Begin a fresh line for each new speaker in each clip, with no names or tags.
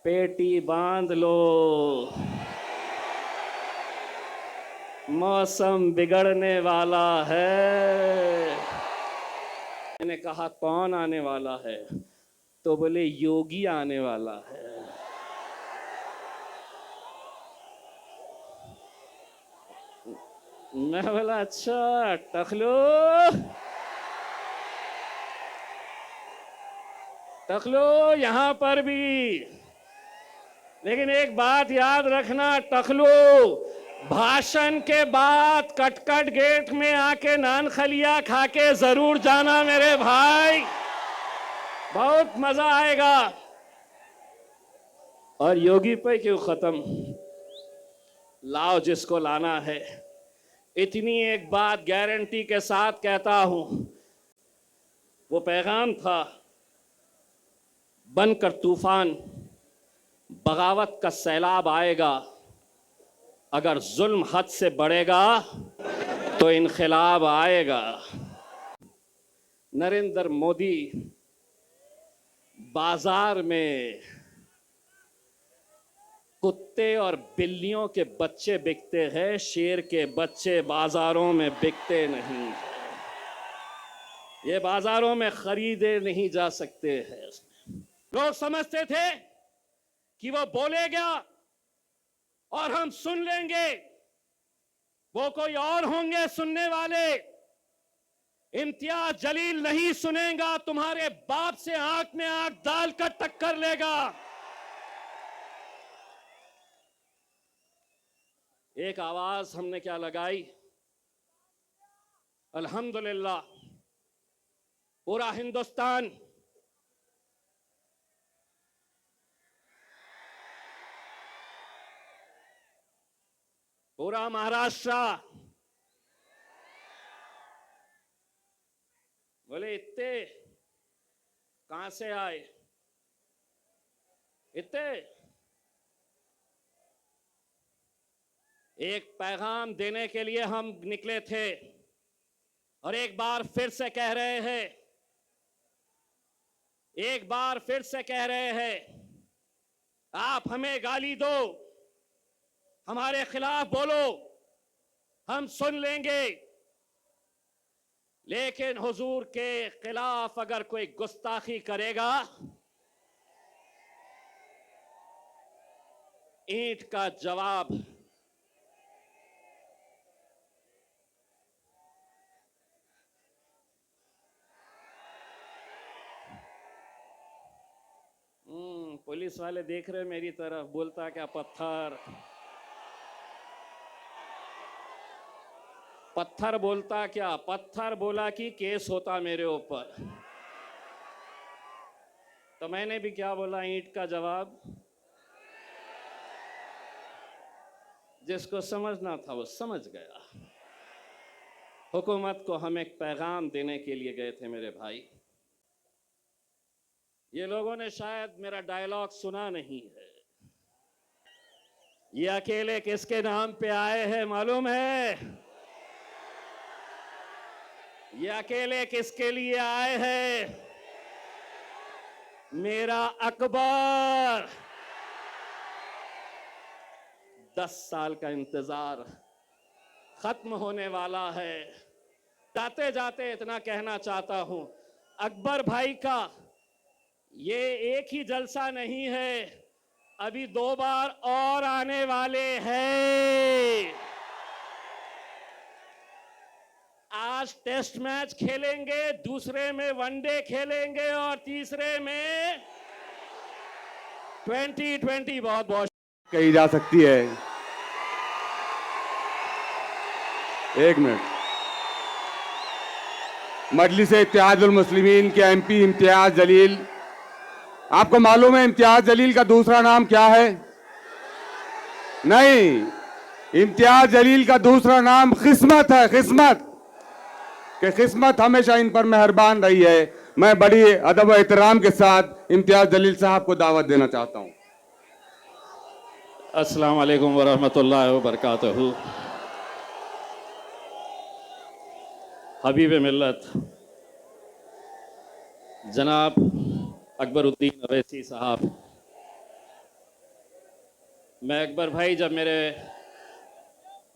पेटी बांध लो, मौसम बिगड़ने वाला है। मैंने कहा कौन आने वाला है, तो बोले योगी आने वाला है। मैं बोला अच्छा टकलो, टकलो यहां पर भी। लेकिन एक बात याद रखना टकलो, भाषण के बाद कटकट गेट में आके नान खलिया खा के जरूर जाना मेरे भाई, बहुत मजा आएगा। और योगी पे क्यों खत्म, लाओ जिसको लाना है। इतनी एक बात गारंटी के साथ कहता हूं, वो पैगाम था बनकर तूफान, बगावत का सैलाब आएगा, अगर जुल्म हद से बढ़ेगा तो इनकलाब आएगा। नरेंद्र मोदी बाजार में कुत्ते और बिल्लियों के बच्चे बिकते हैं, शेर के बच्चे बाजारों में बिकते नहीं हैं। ये बाजारों में खरीदे नहीं जा सकते हैं। लोग समझते थे कि वो बोलेगा और हम सुन लेंगे, वो कोई और होंगे सुनने वाले। इम्तियाज जलील नहीं सुनेगा, तुम्हारे बाप से आंख में आंख डालकर टक्कर लेगा। एक आवाज हमने क्या लगाई, अल्हम्दुलिल्लाह पूरा हिंदुस्तान, पूरा महाराष्ट्र, बोले इतने कहां से आए, इतने। एक पैगाम देने के लिए हम निकले थे और एक बार फिर से कह रहे हैं, एक बार फिर से कह रहे हैं, आप हमें गाली दो, हमारे खिलाफ बोलो, हम सुन लेंगे, लेकिन हुजूर के खिलाफ अगर कोई गुस्ताखी करेगा, ईंट का जवाब। पुलिस वाले देख रहे मेरी तरफ, बोलता क्या पत्थर, पत्थर बोलता क्या, पत्थर बोला कि केस होता मेरे ऊपर। तो मैंने भी क्या बोला, ईंट का जवाब। जिसको समझना था वो समझ गया। हुकूमत को हम एक पैगाम देने के लिए गए थे मेरे भाई। ये लोगों ने शायद मेरा डायलॉग सुना नहीं है। ये अकेले किसके नाम पे आए हैं मालूम है? ये अकेले किसके लिए आए हैं? मेरा अकबर। 10 साल का इंतजार खत्म होने वाला है। जाते जाते इतना कहना चाहता हूं, अकबर भाई का ये एक ही जलसा नहीं है, अभी 2 बार और आने वाले हैं। आज टेस्ट मैच खेलेंगे, दूसरे में वनडे खेलेंगे और तीसरे में 2020। बहुत बहुत
कही जा सकती है। एक मिनट, मजलिस इत्तेहादुल मुस्लिमीन के एमपी इम्तियाज जलील, आपको मालूम है इम्तियाज जलील का दूसरा नाम क्या है? नहीं, इम्तियाज जलील का दूसरा नाम किस्मत है। किस्मत कि किस्मत हमेशा इन पर मेहरबान रही है। मैं बड़ी अदब व एहतराम के साथ इम्तियाज जलील साहब को दावत देना चाहता हूं।
अस्सलाम वालेकुम वरहमतुल्लाहि वबरकातुहू। हबीब मिल्लत जनाब अकबरुद्दीन अवैसी साहब, मैं अकबर भाई जब मेरे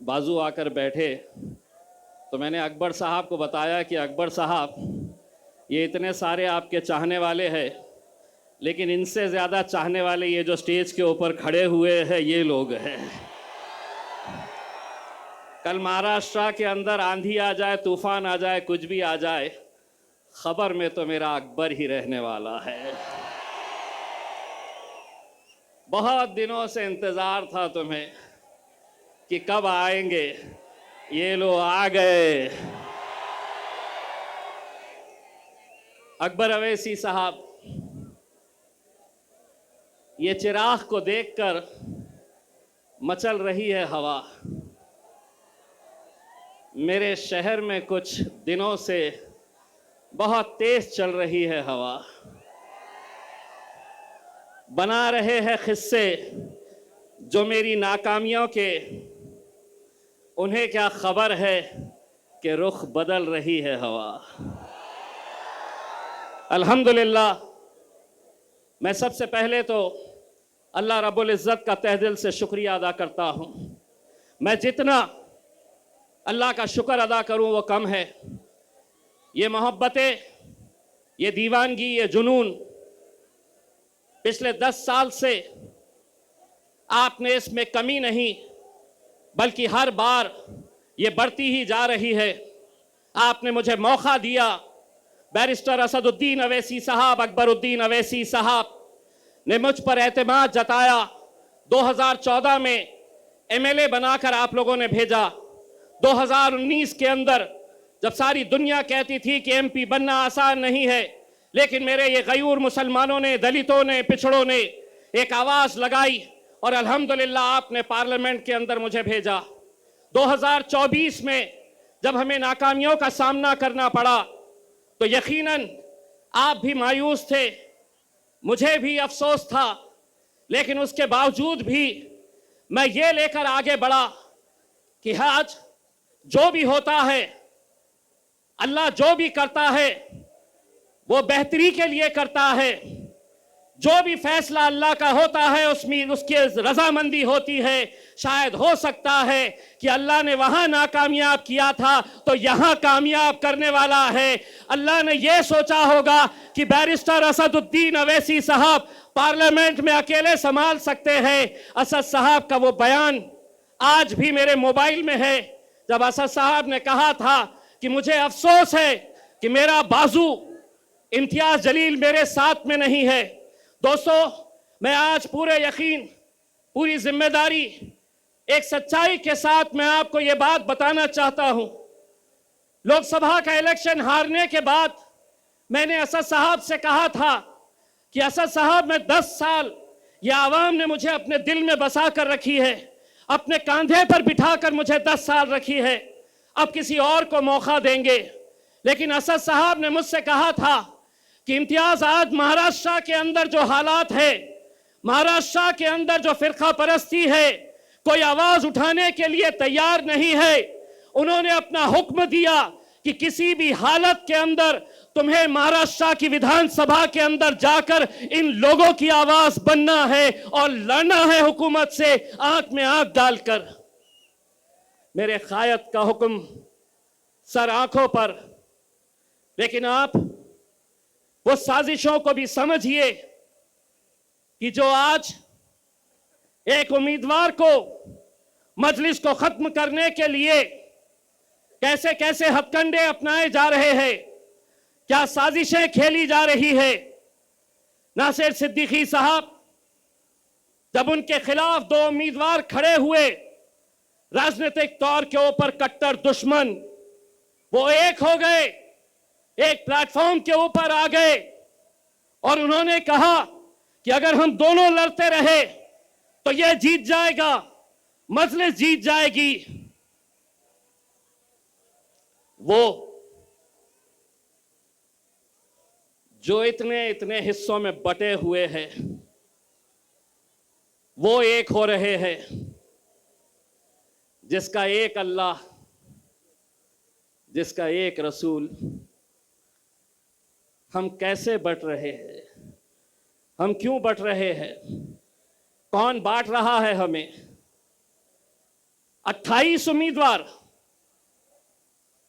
बाजू आकर बैठे तो मैंने अकबर साहब को बताया कि अकबर साहब, ये इतने सारे आपके चाहने वाले हैं, लेकिन इनसे ज़्यादा चाहने वाले ये जो स्टेज के ऊपर खड़े हुए हैं ये लोग हैं। कल महाराष्ट्र के अंदर आंधी आ जाए, तूफान आ जाए, कुछ भी आ जाए, खबर में तो मेरा अकबर ही रहने वाला है। बहुत दिनों से इंतज़ार था तुम्हें कि कब आएंगे, ये लोग आ गए। अकबर अवैसी साहब, ये चिराग को देखकर मचल रही है हवा। मेरे शहर में कुछ दिनों से बहुत तेज चल रही है हवा। बना रहे हैं किस्से जो मेरी नाकामियों के, उन्हें क्या खबर है कि रुख बदल रही है हवा। अल्हम्दुलिल्लाह, मैं सबसे पहले तो अल्लाह रब्बुल इज़्ज़त का तहे दिल से शुक्रिया अदा करता हूँ। मैं जितना अल्लाह का शुक्र अदा करूँ वो कम है। ये मोहब्बतें, ये दीवानगी, ये जुनून पिछले 10 साल से आपने इसमें कमी नहीं बल्कि हर बार ये बढ़ती ही जा रही है। आपने मुझे मौका दिया। बैरिस्टर असदुद्दीन अवैसी साहब, अकबरुद्दीन अवैसी साहब ने मुझ पर एतमाद जताया। 2014 में एमएलए बनाकर आप लोगों ने भेजा। 2019 के अंदर जब सारी दुनिया कहती थी कि एमपी बनना आसान नहीं है, लेकिन मेरे ये गयूर मुसलमानों ने, दलितों ने, पिछड़ों ने एक आवाज़ लगाई और अल्हम्दुलिल्लाह आपने पार्लियामेंट के अंदर मुझे भेजा। 2024 में जब हमें नाकामियों का सामना करना पड़ा तो यकीनन आप भी मायूस थे, मुझे भी अफसोस था, लेकिन उसके बावजूद भी मैं ये लेकर आगे बढ़ा कि आज जो भी होता है, अल्लाह जो भी करता है वो बेहतरी के लिए करता है। जो भी फैसला अल्लाह का होता है उसमें उसकी रजामंदी होती है। शायद हो सकता है कि अल्लाह ने वहां नाकामयाब किया था तो यहां कामयाब करने वाला है। अल्लाह ने यह सोचा होगा कि बैरिस्टर असदुद्दीन अवैसी साहब पार्लियामेंट में अकेले संभाल सकते हैं। असद साहब का वो बयान आज भी मेरे मोबाइल में है, जब असद साहब ने कहा था कि मुझे अफसोस है कि मेरा बाजू इम्तियाज जलील मेरे साथ में नहीं है। दोस्तों, मैं आज पूरे यकीन, पूरी जिम्मेदारी, एक सच्चाई के साथ मैं आपको ये बात बताना चाहता हूं। लोकसभा का इलेक्शन हारने के बाद मैंने असद साहब से कहा था कि असद साहब, मैं 10 साल ये आवाम ने मुझे अपने दिल में बसा कर रखी है, अपने कंधे पर बिठाकर मुझे 10 साल रखी है, अब किसी और को मौका देंगे। लेकिन असद साहब ने मुझसे कहा था कि इम्तियाज, आज महाराष्ट्र के अंदर जो हालात है, महाराष्ट्र के अंदर जो फिरका परस्ती है, कोई आवाज उठाने के लिए तैयार नहीं है। उन्होंने अपना हुक्म दिया कि किसी भी हालत के अंदर तुम्हें महाराष्ट्र की विधानसभा के अंदर जाकर इन लोगों की आवाज बनना है और लड़ना है हुकूमत से आंख में आंख डालकर। मेरे कायद का हुक्म सर आंखों पर, लेकिन आप वो साजिशों को भी समझिए कि जो आज एक उम्मीदवार को मजलिस को खत्म करने के लिए कैसे कैसे हथकंडे अपनाए जा रहे हैं, क्या साजिशें खेली जा रही है। नासिर सिद्दीकी साहब, जब उनके खिलाफ 2 उम्मीदवार खड़े हुए, राजनीतिक तौर के ऊपर कट्टर दुश्मन, वो एक हो गए, एक प्लेटफॉर्म के ऊपर आ गए और उन्होंने कहा कि अगर हम दोनों लड़ते रहे तो ये जीत जाएगा, मजलिस जीत जाएगी। वो जो इतने इतने हिस्सों में बटे हुए हैं, वो एक हो रहे हैं, जिसका एक अल्लाह, जिसका एक रसूल। हम कैसे बट रहे हैं, हम क्यों बट रहे हैं? कौन बांट रहा है हमें? 28 उम्मीदवार,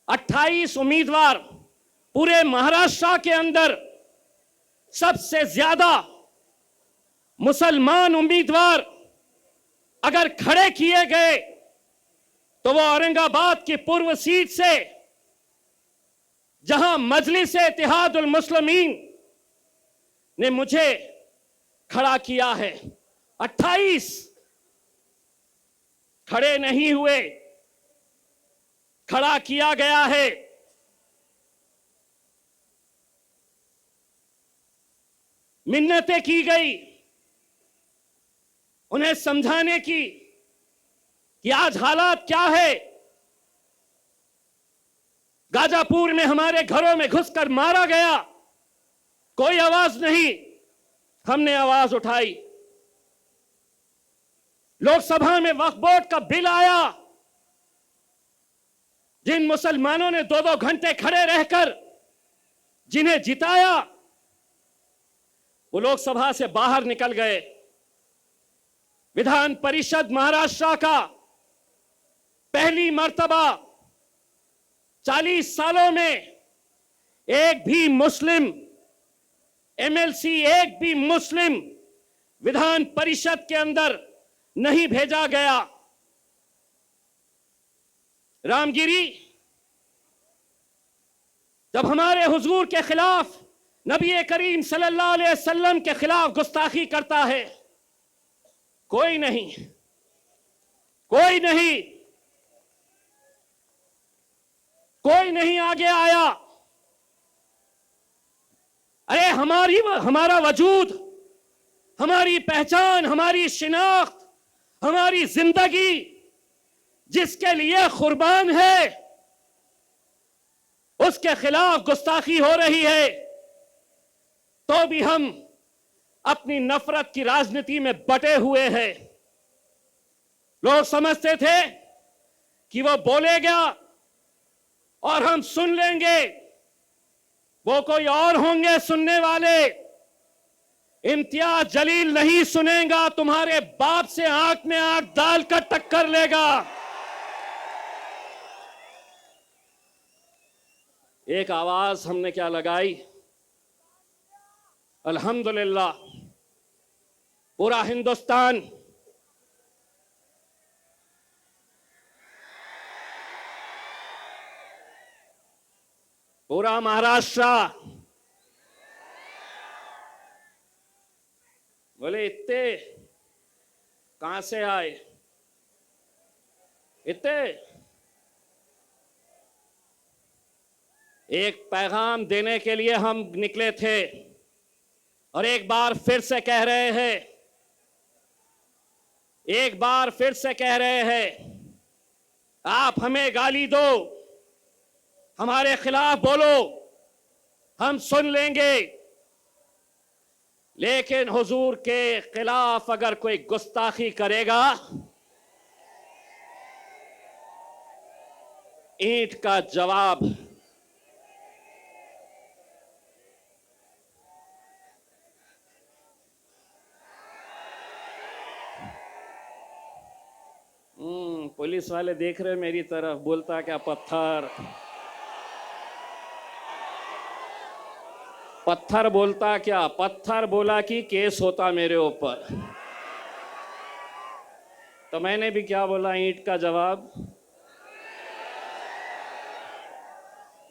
28 उम्मीदवार पूरे महाराष्ट्र के अंदर सबसे ज्यादा मुसलमान उम्मीदवार अगर खड़े किए गए तो वो औरंगाबाद की पूर्व सीट से, जहां मजलिस इत्तेहादुल मुस्लिमीन ने मुझे खड़ा किया है, 28 खड़े नहीं हुए, खड़ा किया गया है। मिन्नतें की गई उन्हें समझाने की कि आज हालात क्या है। गाजापुर में हमारे घरों में घुसकर मारा गया, कोई आवाज नहीं, हमने आवाज उठाई। लोकसभा में वक्फ बोर्ड का बिल आया, जिन मुसलमानों ने 2-2 घंटे खड़े रहकर जिन्हें जिताया, वो लोकसभा से बाहर निकल गए। विधान परिषद महाराष्ट्र का पहली मर्तबा 40 सालों में एक भी मुस्लिम एमएलसी, एक भी मुस्लिम विधान परिषद के अंदर नहीं भेजा गया। रामगिरी जब हमारे हुजूर के खिलाफ, नबी करीम सल्लल्लाहु अलैहि वसल्लम के खिलाफ गुस्ताखी करता है, कोई नहीं, कोई नहीं, कोई नहीं आगे आया। अरे हमारा वजूद, हमारी पहचान, हमारी शिनाख्त, हमारी जिंदगी जिसके लिए कुर्बान है, उसके खिलाफ गुस्ताखी हो रही है, तो भी हम अपनी नफरत की राजनीति में बटे हुए हैं। लोग समझते थे कि वो बोलेगा और हम सुन लेंगे, वो कोई और होंगे सुनने वाले। इम्तियाज जलील नहीं सुनेगा, तुम्हारे बाप से आंख में आंख डालकर टक्कर लेगा। एक आवाज हमने क्या लगाई, अल्हम्दुलिल्लाह पूरा हिंदुस्तान पूरा महाराष्ट्र बोले इतने कहां से आए, इतने एक पैगाम देने के लिए हम निकले थे और एक बार फिर से कह रहे हैं, एक बार फिर से कह रहे हैं, आप हमें गाली दो, हमारे खिलाफ बोलो, हम सुन लेंगे, लेकिन हुजूर के खिलाफ अगर कोई गुस्ताखी करेगा, ईंट का जवाब। पुलिस वाले देख रहे मेरी तरफ, बोलता क्या पत्थर, पत्थर बोलता क्या, पत्थर बोला कि केस होता मेरे ऊपर। तो मैंने भी क्या बोला, ईंट का जवाब।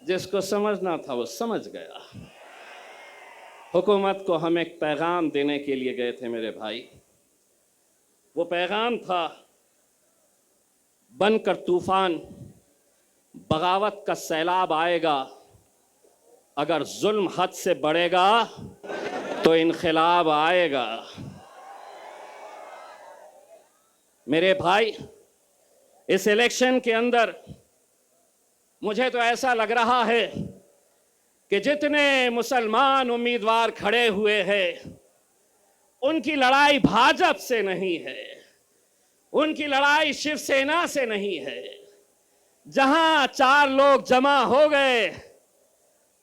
जिसको समझना था वो समझ गया। हुकूमत को हम एक पैगाम देने के लिए गए थे मेरे भाई। वो पैगाम था, बनकर तूफान, बगावत का सैलाब आएगा, अगर जुल्म हद से बढ़ेगा तो इनक़िलाब आएगा। मेरे भाई, इस इलेक्शन के अंदर मुझे तो ऐसा लग रहा है कि जितने मुसलमान उम्मीदवार खड़े हुए हैं, उनकी लड़ाई भाजपा से नहीं है, उनकी लड़ाई शिवसेना से नहीं है। जहां 4 लोग जमा हो गए,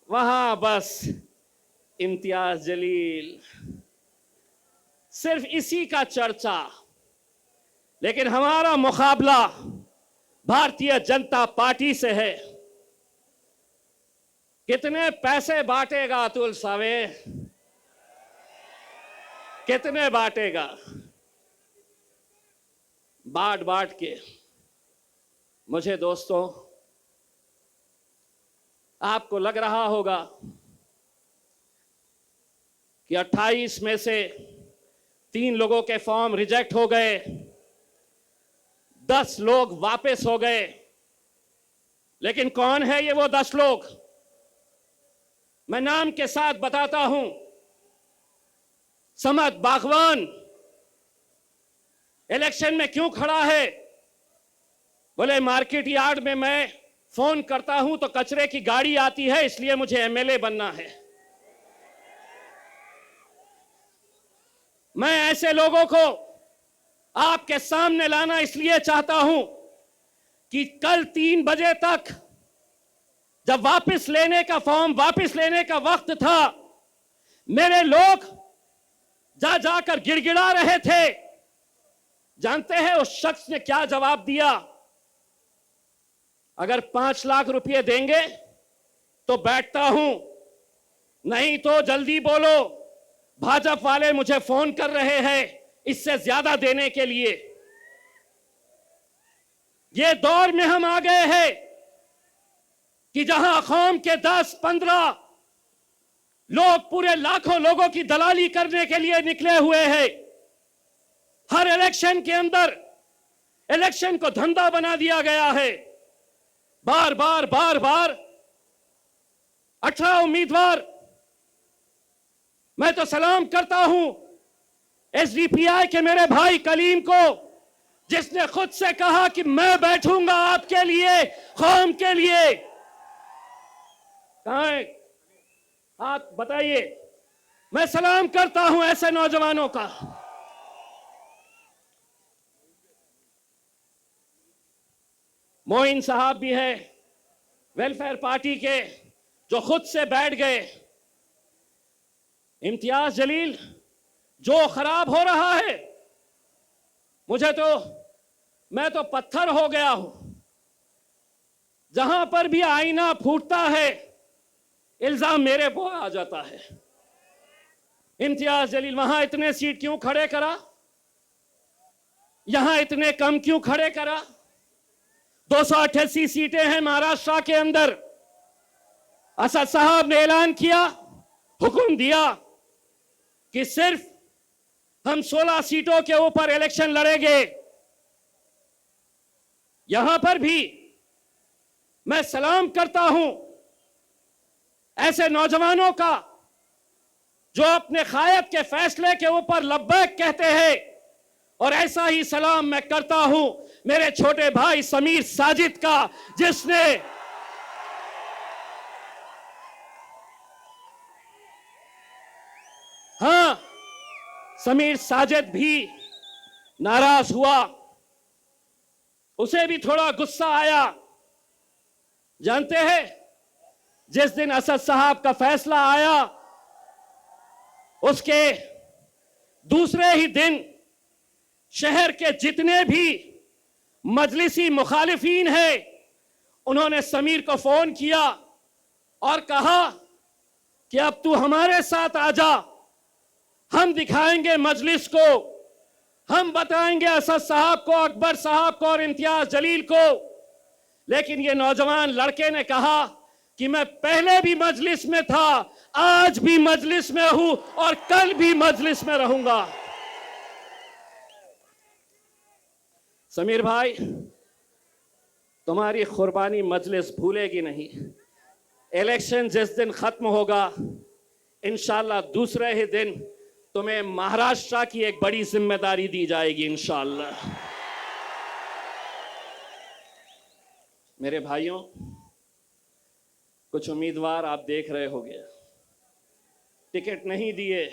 वहां बस इम्तियाज जलील, सिर्फ इसी का चर्चा, लेकिन हमारा मुकाबला भारतीय जनता पार्टी से है। कितने पैसे बांटेगा अतुल सावे, कितने बांटेगा? बांट बांट के मुझे दोस्तों, आपको लग रहा होगा कि 28 में से 3 लोगों के फॉर्म रिजेक्ट हो गए, 10 लोग वापस हो गए। लेकिन कौन है ये वो 10 लोग? मैं नाम के साथ बताता हूं। समद बागवान इलेक्शन में क्यों खड़ा है? बोले मार्केट यार्ड में मैं फोन करता हूं तो कचरे की गाड़ी आती है, इसलिए मुझे एमएलए बनना है। मैं ऐसे लोगों को आपके सामने लाना इसलिए चाहता हूं कि कल 3 बजे तक जब वापस लेने का फॉर्म वापस लेने का वक्त था, मेरे लोग जा जाकर गिड़गिड़ा रहे थे। जानते हैं उस शख्स ने क्या जवाब दिया? अगर 5 लाख रुपए देंगे तो बैठता हूं, नहीं तो जल्दी बोलो, भाजपा वाले मुझे फोन कर रहे हैं इससे ज्यादा देने के लिए। ये दौर में हम आ गए हैं कि जहां कौम के 10-15 लोग पूरे लाखों लोगों की दलाली करने के लिए निकले हुए हैं। हर इलेक्शन के अंदर इलेक्शन को धंधा बना दिया गया है। बार बार 18 उम्मीदवार। मैं तो सलाम करता हूं एसडीपीआई के मेरे भाई कलीम को, जिसने खुद से कहा कि मैं बैठूंगा आपके लिए, कौम के लिए। कहां है? हाथ बताइए। मैं सलाम करता हूं ऐसे नौजवानों का। मोइन साहब भी है वेलफेयर पार्टी के, जो खुद से बैठ गए। इम्तियाज जलील, जो खराब हो रहा है, मैं तो पत्थर हो गया हूं। जहां पर भी आईना फूटता है, इल्जाम मेरे को आ जाता है। इम्तियाज जलील वहां इतने सीट क्यों खड़े करा, यहां इतने कम क्यों खड़े करा? 288 सीटें हैं महाराष्ट्र के अंदर। असद साहब ने ऐलान किया, हुक्म दिया कि सिर्फ हम 16 सीटों के ऊपर इलेक्शन लड़ेंगे। यहां पर भी मैं सलाम करता हूं ऐसे नौजवानों का जो अपने कायद के फैसले के ऊपर लब्बैक कहते हैं। और ऐसा ही सलाम मैं करता हूं मेरे छोटे भाई समीर साजिद का, जिसने हां, समीर साजिद भी नाराज हुआ, उसे भी थोड़ा गुस्सा आया। जानते हैं, जिस दिन असद साहब का फैसला आया, उसके दूसरे ही दिन शहर के जितने भी मजलिसी मुखालिफीन हैं, उन्होंने समीर को फोन किया और कहा कि अब तू हमारे साथ आ जा, हम दिखाएंगे मजलिस को, हम बताएंगे असद साहब को, अकबर साहब को और इम्तियाज जलील को। लेकिन ये नौजवान लड़के ने कहा कि मैं पहले भी मजलिस में था, आज भी मजलिस में हूं और कल भी मजलिस में रहूंगा। समीर भाई, तुम्हारी कुर्बानी मजलिस भूलेगी नहीं। इलेक्शन जिस दिन खत्म होगा, इंशाल्लाह दूसरे ही दिन तुम्हें महाराष्ट्र की एक बड़ी जिम्मेदारी दी जाएगी इंशाल्लाह। मेरे भाइयों, कुछ उम्मीदवार आप देख रहे होंगे, टिकट नहीं दिए।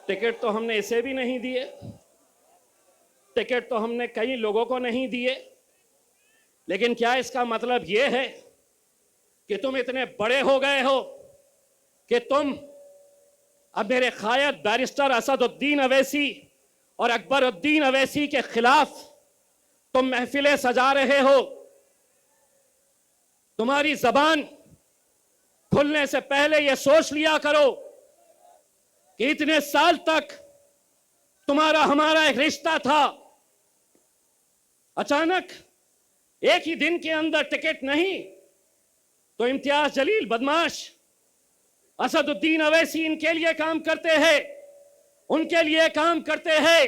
टिकट तो हमने इसे भी नहीं दिए, टिकट तो हमने कई लोगों को नहीं दिए। लेकिन क्या इसका मतलब यह है कि तुम इतने बड़े हो गए हो कि तुम अब मेरे कायद बैरिस्टर असदुद्दीन अवैसी और अकबरुद्दीन अवैसी के खिलाफ तुम महफिलें सजा रहे हो? तुम्हारी जबान खुलने से पहले यह सोच लिया करो कि इतने साल तक तुम्हारा हमारा एक रिश्ता था, अचानक एक ही दिन के अंदर टिकट नहीं तो इम्तियाज जलील बदमाश, असदुद्दीन अवैसी इनके लिए काम करते हैं, उनके लिए काम करते हैं।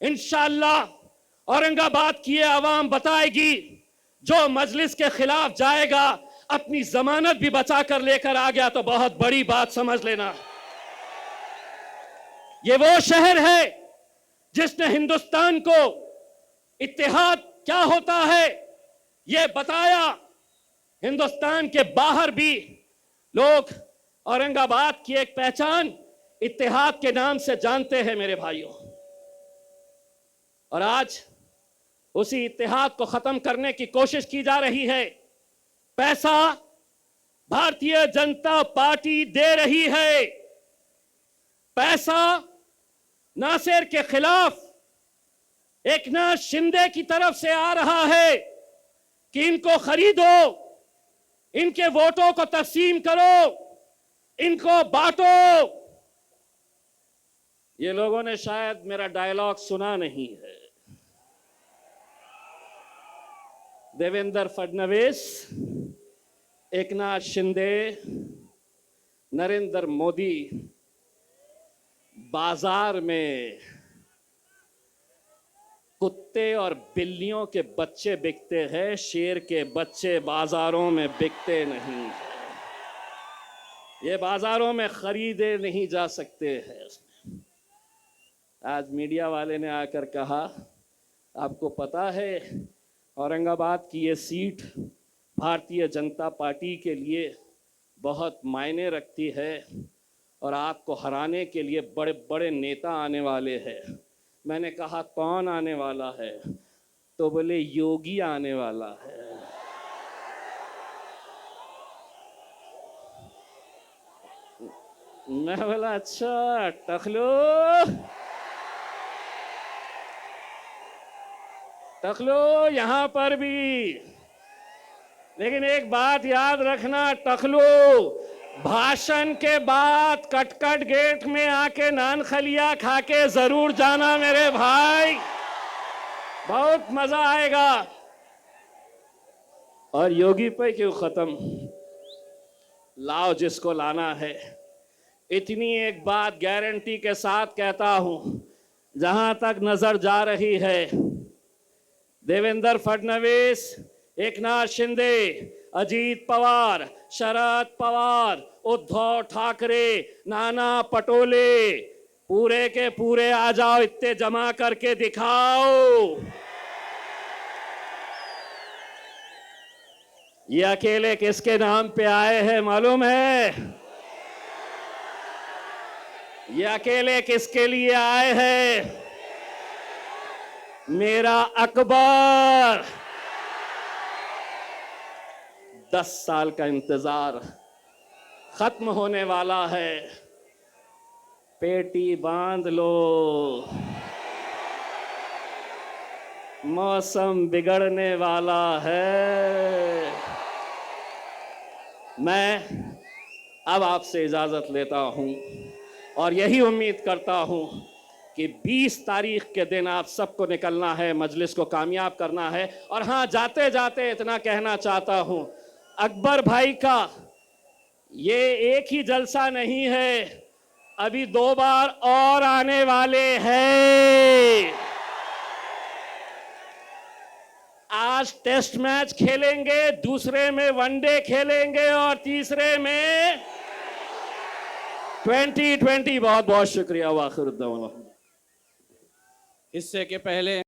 इंशाअल्लाह औरंगाबाद की आवाम बताएगी, जो मजलिस के खिलाफ जाएगा अपनी जमानत भी बचा कर लेकर आ गया तो बहुत बड़ी बात समझ लेना। ये वो शहर है जिसने हिंदुस्तान को इत्तेहाद क्या होता है ये बताया। हिंदुस्तान के बाहर भी लोग औरंगाबाद की एक पहचान इत्तेहाद के नाम से जानते हैं मेरे भाइयों। और आज उसी इत्तेहाद को खत्म करने की कोशिश की जा रही है। पैसा भारतीय जनता पार्टी दे रही है। पैसा नासिर के खिलाफ एकनाथ शिंदे की तरफ से आ रहा है कि इनको खरीदो, इनके वोटों को तकसीम करो, इनको बांटो। ये लोगों ने शायद मेरा डायलॉग सुना नहीं है। देवेंद्र फडणवीस, एकनाथ शिंदे, नरेंद्र मोदी बाजार में कुत्ते और बिल्लियों के बच्चे बिकते हैं, शेर के बच्चे बाजारों में बिकते नहीं हैं। ये बाजारों में खरीदे नहीं जा सकते हैं। आज मीडिया वाले ने आकर कहा, आपको पता है औरंगाबाद की ये सीट भारतीय जनता पार्टी के लिए बहुत मायने रखती है और आपको हराने के लिए बड़े बड़े नेता आने वाले हैं। मैंने कहा कौन आने वाला है? तो बोले योगी आने वाला है। मैं बोला अच्छा टखलो, टखलो यहां पर भी। लेकिन एक बात याद रखना टखलो, भाषण के बाद कटकट गेट में आके नान खलिया खा के जरूर जाना मेरे भाई, बहुत मजा आएगा। और योगी पे क्यों खत्म, लाओ जिसको लाना है। इतनी एक बात गारंटी के साथ कहता हूं, जहां तक नजर जा रही है देवेंद्र फडणवीस, एकनाथ शिंदे, अजीत पवार, शरद पवार, उद्धव ठाकरे, नाना पटोले, पूरे के पूरे आ जाओ, इतने जमा करके दिखाओ। ये अकेले किसके नाम पे आए हैं मालूम है? ये अकेले किसके लिए आए हैं? मेरा अकबर। 10 साल का इंतजार खत्म होने वाला है। पेटी बांध लो, मौसम बिगड़ने वाला है। मैं अब आपसे इजाजत लेता हूं और यही उम्मीद करता हूं कि 20 तारीख के दिन आप सबको निकलना है, मजलिस को कामयाब करना है। और हाँ, जाते जाते इतना कहना चाहता हूं, अकबर भाई का ये एक ही जलसा नहीं है, अभी 2 बार और आने वाले हैं। आज टेस्ट मैच खेलेंगे, दूसरे में वनडे खेलेंगे और तीसरे में 2020। बहुत बहुत शुक्रिया। वाखिर
हिस्से के पहले